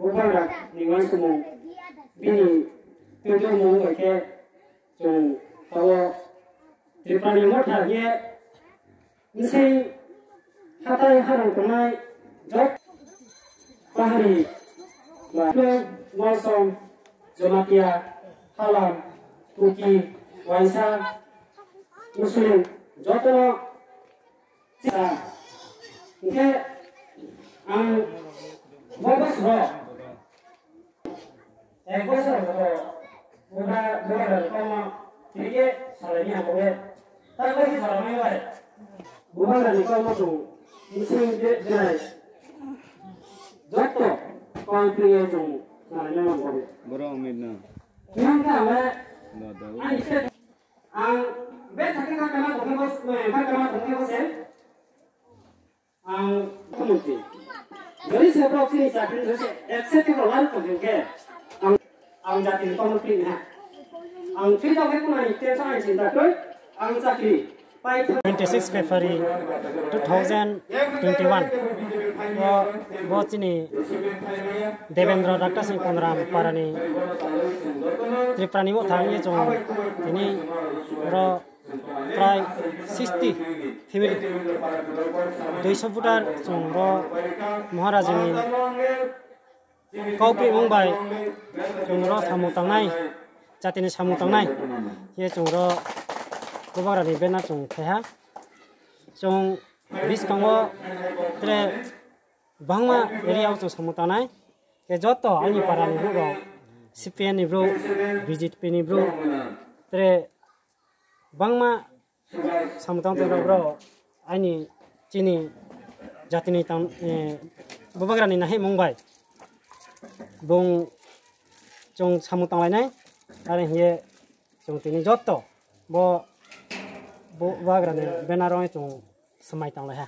bubagra ningan sumung bini tujuh mung ke jong tawo Tripani motha ye nisai hatai harang kunai jok bahari Lalu Walsom, Zomatia, Halam, Tuki, Waisa, Muslim, Joto, Cita, Oke, ang Bobas Ho, Bobas Ho, Buka dari koma, tiga salahnya aku ya, tak lagi salahnya ya, bukan dari koma tuh, Muslim jelas, Joto. Konflik itu, mana yang kau? Berapa minna? Yang kamu, ang betul kan kamu tunggu bos, kamu tunggu bos ya? Ang kemudian, jadi sebelum sini saya terus, eksekutif lalu juga, ang jadi konflik ni, ang cerita kita mana itu saya cerita tu, ang jadi. 26 February 2021 वो चिनी देवेंद्र डॉक्टर सिंह कोनराम पारानी त्रिप्रानी मो थांगे जो तिनी र प्राय 60 फेमिली 200 फुटार जों र महाराजनि कौपि मुंबाई जों र सामु तांनाय जातिनि सामु तांनाय ये जों र Kubarani bena chung kaya, chung biskango tere bangma area chung samutanai, ke joto ani parani bro, CPN bro, BJP ni bro, tere bangma samutang tere bro, ani cini jatini tang bubagrani nahi Mumbai, bung chung samutang lainai, are ye chung tini joto, bo Bagrane benarong itu semai tang lah ya.